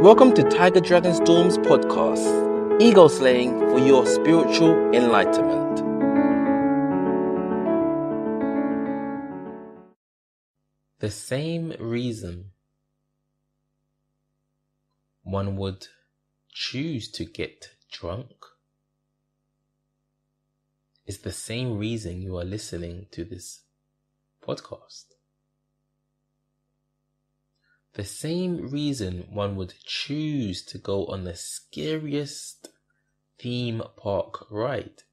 Welcome to Tiger Dragon Storm's podcast, Ego Slaying for your spiritual enlightenment. The same reason one would choose to get drunk is the same reason you are listening to this podcast. The same reason one would choose to go on the scariest theme park ride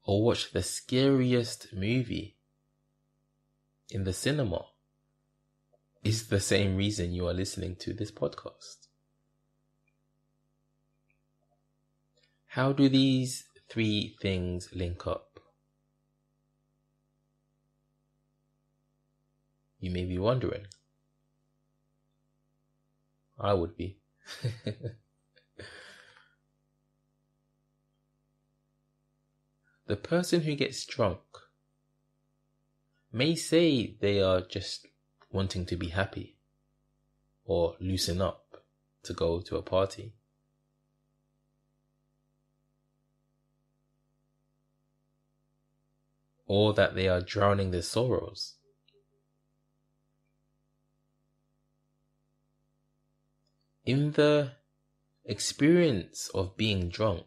or watch the scariest movie in the cinema is the same reason you are listening to this podcast. How do these three things link up? You may be wondering. I would be. The person who gets drunk may say they are just wanting to be happy or loosen up to go to a party. Or that they are drowning their sorrows. In the experience of being drunk,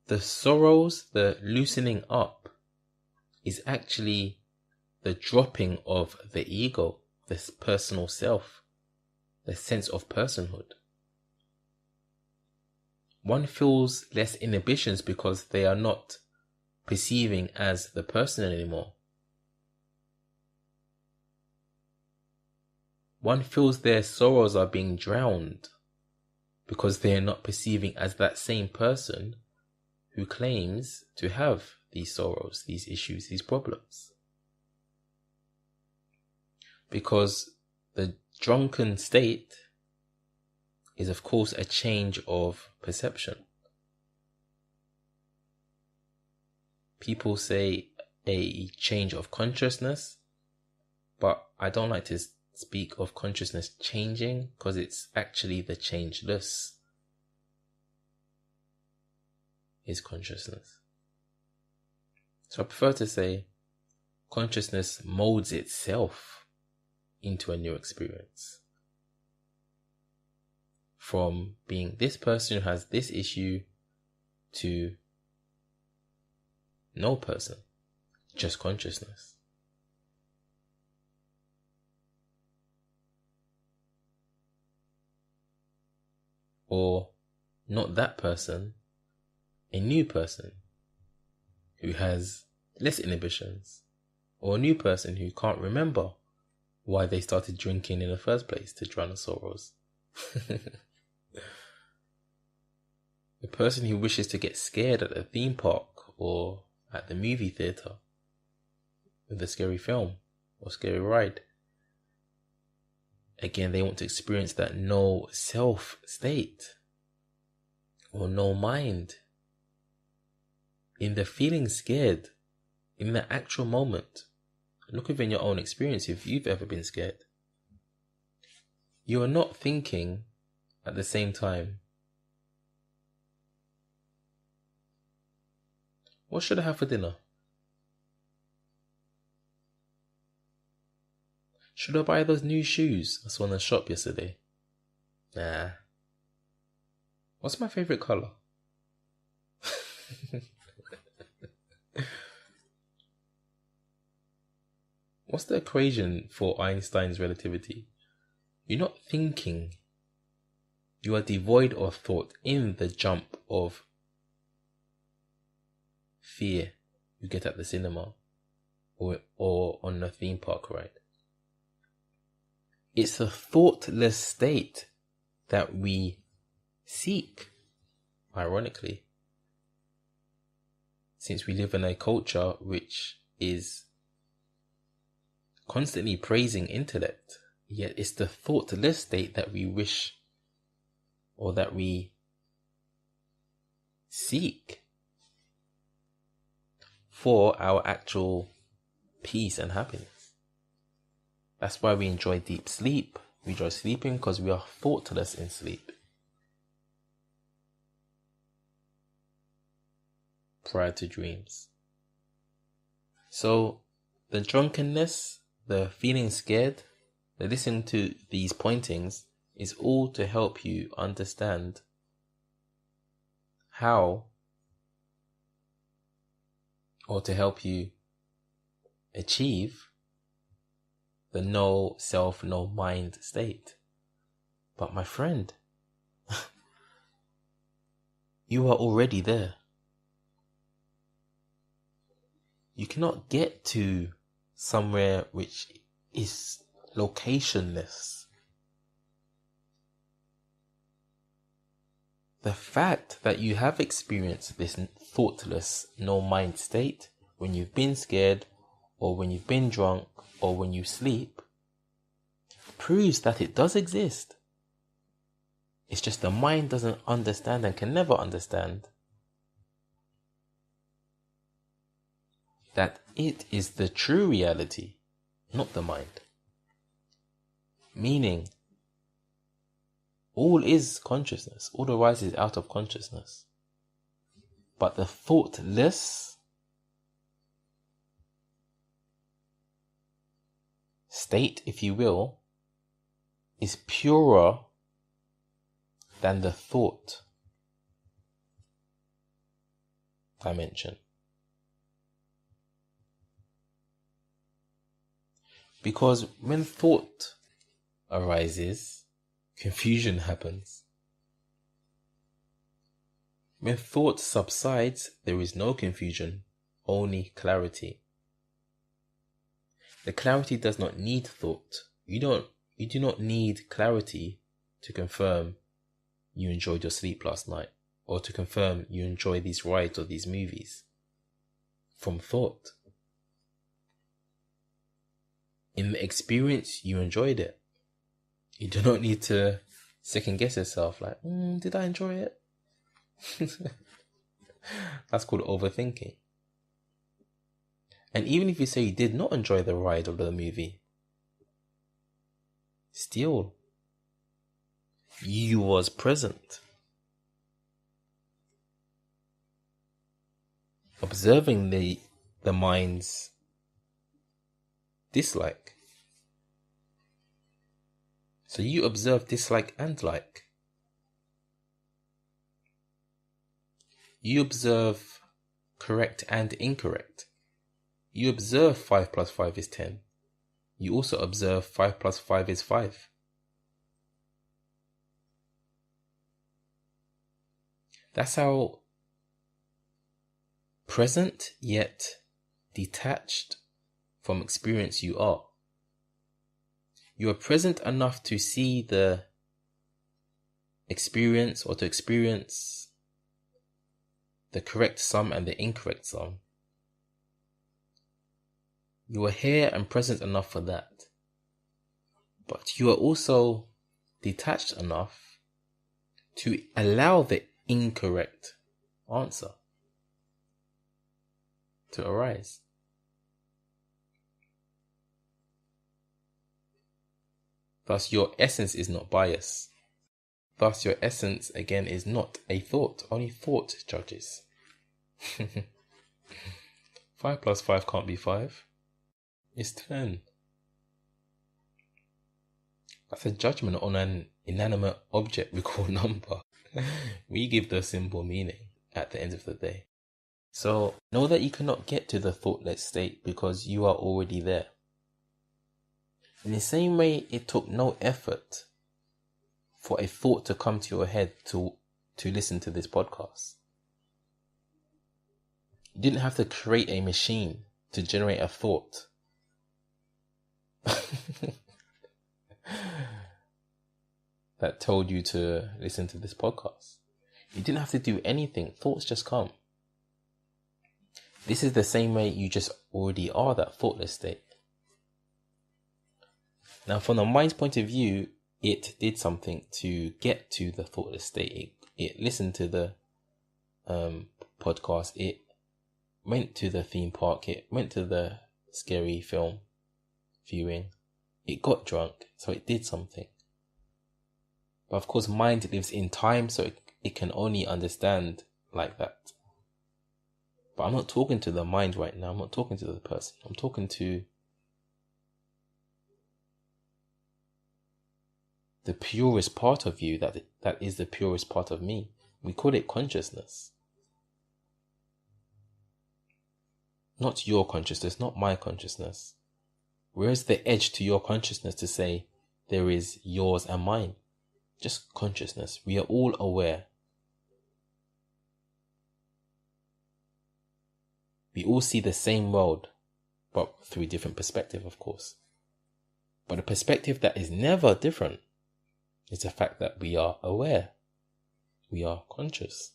the sorrows, the loosening up, is actually the dropping of the ego, this personal self, the sense of personhood. One feels less inhibitions because they are not perceiving as the person anymore. One feels their sorrows are being drowned because they are not perceiving as that same person who claims to have these sorrows, these issues, these problems. Because the drunken state is, of course, a change of perception. People say a change of consciousness, but I don't like to speak of consciousness changing because it's actually the changeless is consciousness. So I prefer to say consciousness molds itself into a new experience. From being this person who has this issue to no person, just consciousness. Or not that person, a new person who has less inhibitions, or a new person who can't remember why they started drinking in the first place to drown the sorrows. A person who wishes to get scared at a theme park or at the movie theatre with a scary film or scary ride. Again, they want to experience that no self state or no mind. In the feeling scared, in the actual moment, look within your own experience if you've ever been scared. You are not thinking at the same time, what should I have for dinner? Should I buy those new shoes I saw in the shop yesterday? Nah. What's my favorite color? What's the equation for Einstein's relativity? You're not thinking. You are devoid of thought in the jump of fear you get at the cinema or on a theme park ride. It's a thoughtless state that we seek, ironically, since we live in a culture which is constantly praising intellect, yet it's the thoughtless state that we wish or that we seek for our actual peace and happiness. That's why we enjoy deep sleep. We enjoy sleeping because we are thoughtless in sleep. Prior to dreams. So the drunkenness, the feeling scared, the listening to these pointings is all to help you understand how, or to help you achieve the no self, no mind state. But my friend, you are already there. You cannot get to somewhere which is locationless. The fact that you have experienced this thoughtless, no mind state when you've been scared, or when you've been drunk, or when you sleep, proves that it does exist. It's just the mind doesn't understand and can never understand that it is the true reality, not the mind. Meaning, all is consciousness, all arises out of consciousness. But the thoughtless state, if you will, is purer than the thought dimension. Because when thought arises, confusion happens. When thought subsides, there is no confusion, only clarity. The clarity does not need thought. You do not need clarity to confirm you enjoyed your sleep last night, or to confirm you enjoy these rides or these movies from thought. In the experience, you enjoyed it. You do not need to second guess yourself like, did I enjoy it? That's called overthinking. And even if you say you did not enjoy the ride of the movie, still, you was present, observing the mind's dislike. So you observe dislike and like. You observe correct and incorrect. You observe 5 plus 5 is 10. You also observe 5 plus 5 is 5. That's how present yet detached from experience you are. You are present enough to see the experience, or to experience the correct sum and the incorrect sum. You are here and present enough for that. But you are also detached enough to allow the incorrect answer to arise. Thus, your essence is not bias. Thus, your essence, again, is not a thought. Only thought judges. 5 plus 5 can't be 5. It's 10. That's a judgment on an inanimate object we call number. We give the symbol meaning at the end of the day. So, know that you cannot get to the thoughtless state because you are already there. In the same way, it took no effort for a thought to come to your head to listen to this podcast. You didn't have to create a machine to generate a thought. That told you to listen to this podcast. You didn't have to do anything. Thoughts just come. This is the same way you just already are that thoughtless state. Now, from the mind's point of view, it did something to get to the thoughtless state. It listened to the podcast. It went to the theme park. It went to the scary film viewing. It got drunk, so it did something. But of course, mind lives in time, so it can only understand like that. But I'm not talking to the mind right now. I'm not talking to the person. I'm talking to the purest part of you that is the purest part of me. We call it consciousness. Not your consciousness, not my consciousness. Where's the edge to your consciousness to say there is yours and mine? Just consciousness. We are all aware. We all see the same world, but through a different perspective, of course. But a perspective that is never different is the fact that we are aware. We are conscious.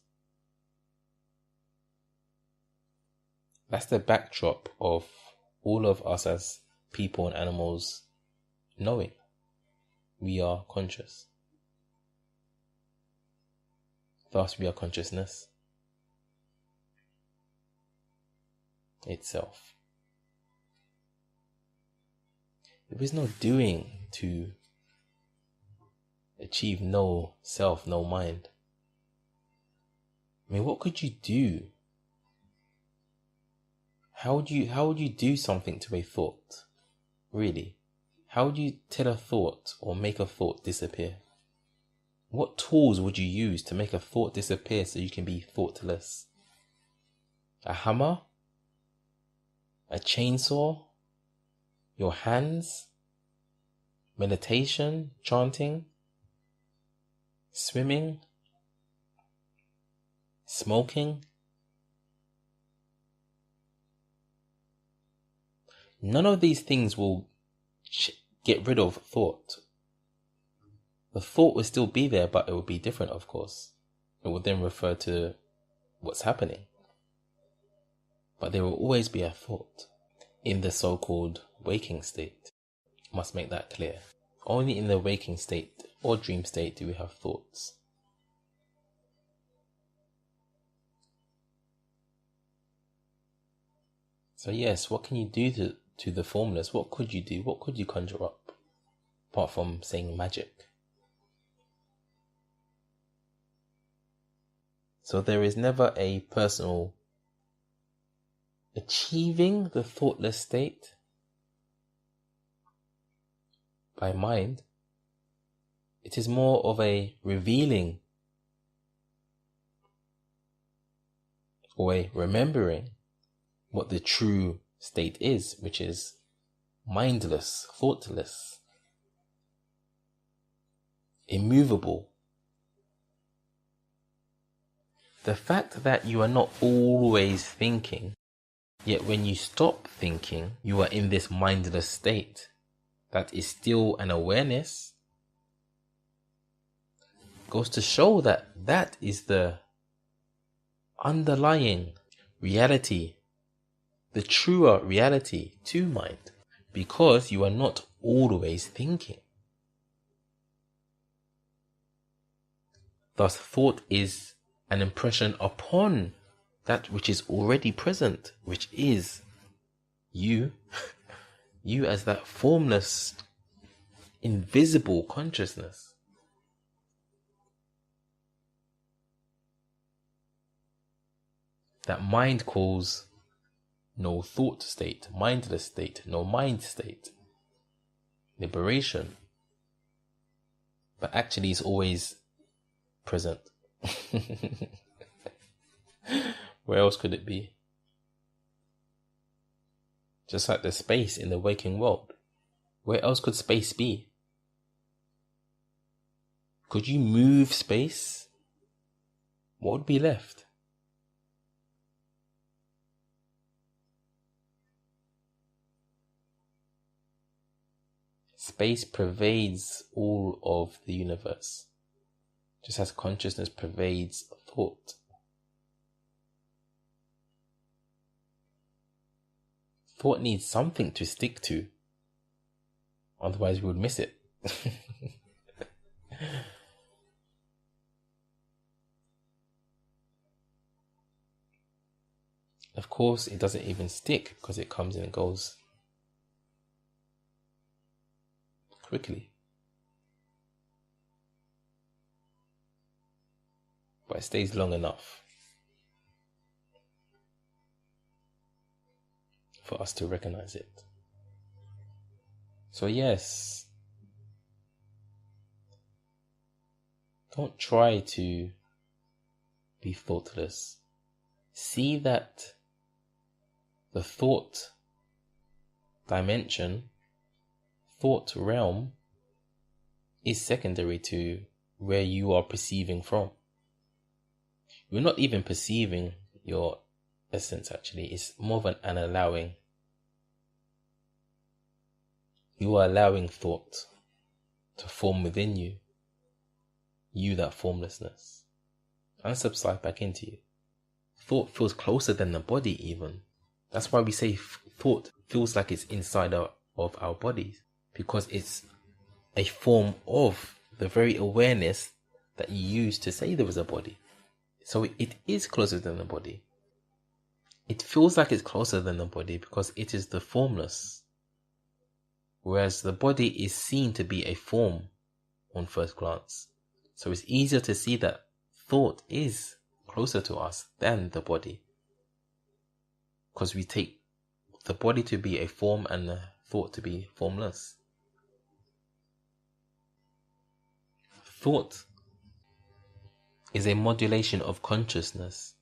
That's the backdrop of all of us as people and animals knowing. We are conscious. Thus, we are consciousness itself. There is no doing to achieve no self, no mind. I mean, what could you do? How would you do something to a thought? Really? How would you tell a thought or make a thought disappear? What tools would you use to make a thought disappear so you can be thoughtless? A hammer? A chainsaw? Your hands? Meditation? Chanting? Swimming? Smoking? None of these things will get rid of thought. The thought will still be there, but it will be different, of course. It will then refer to what's happening. But there will always be a thought in the so-called waking state. I must make that clear. Only in the waking state or dream state do we have thoughts. So yes, what can you do to the formless? What could you do? What could you conjure up? Apart from saying magic. So there is never a personal achieving the thoughtless state by mind. It is more of a revealing or a remembering what the true state is, which is mindless, thoughtless, immovable. The fact that you are not always thinking, yet when you stop thinking, you are in this mindless state, that is still an awareness, goes to show that that is the underlying reality, the truer reality to mind, because you are not always thinking. Thus, thought is an impression upon that which is already present, which is you, you as that formless, invisible consciousness. That mind calls no thought state, mindless state, no mind state, liberation. But actually it's always present. Where else could it be? Just like the space in the waking world. Where else could space be? Could you move space? What would be left? Space pervades all of the universe, just as consciousness pervades thought. Thought needs something to stick to, otherwise we would miss it. Of course, it doesn't even stick because it comes and goes. quickly. But it stays long enough for us to recognize it. So yes, don't try to be thoughtless. See that the thought dimension, thought realm, is secondary to where you are perceiving from. You're not even perceiving your essence, actually. It's more of an allowing. You are allowing thought to form within you. You, that formlessness. And subside back into you. Thought feels closer than the body even. That's why we say thought feels like it's inside of our bodies. Because it's a form of the very awareness that you use to say there was a body. So it is closer than the body. It feels like it's closer than the body because it is the formless. Whereas the body is seen to be a form on first glance. So it's easier to see that thought is closer to us than the body. Because we take the body to be a form and the thought to be formless. Thought is a modulation of consciousness,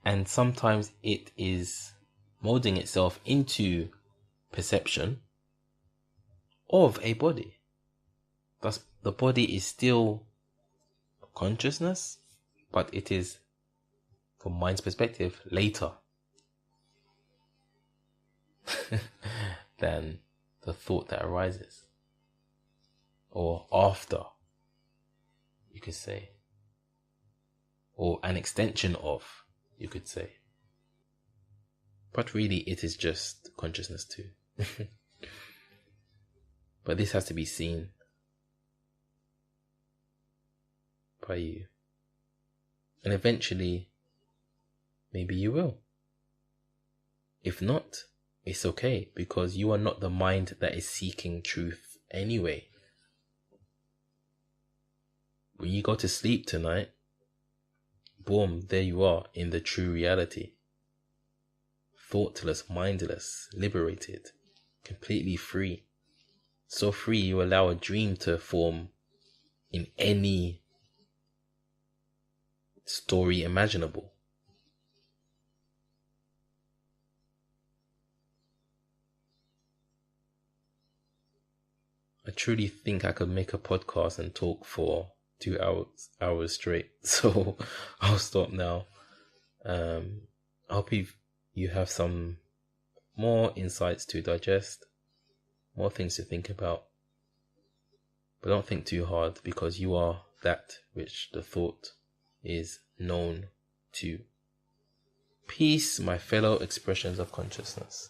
and sometimes it is molding itself into perception of a body. Thus, the body is still consciousness, but it is, from mind's perspective, later than the thought that arises, or after, you could say, or an extension of, you could say. But really it is just consciousness too. But this has to be seen by you. And eventually, maybe you will. If not, it's okay, because you are not the mind that is seeking truth anyway. When you go to sleep tonight, boom, there you are in the true reality. Thoughtless, mindless, liberated, completely free. So free you allow a dream to form in any story imaginable. I truly think I could make a podcast and talk for 2 hours straight. So I'll stop now. I hope you have some more insights to digest, more things to think about. But don't think too hard, because you are that which the thought is known to. Peace, my fellow expressions of consciousness.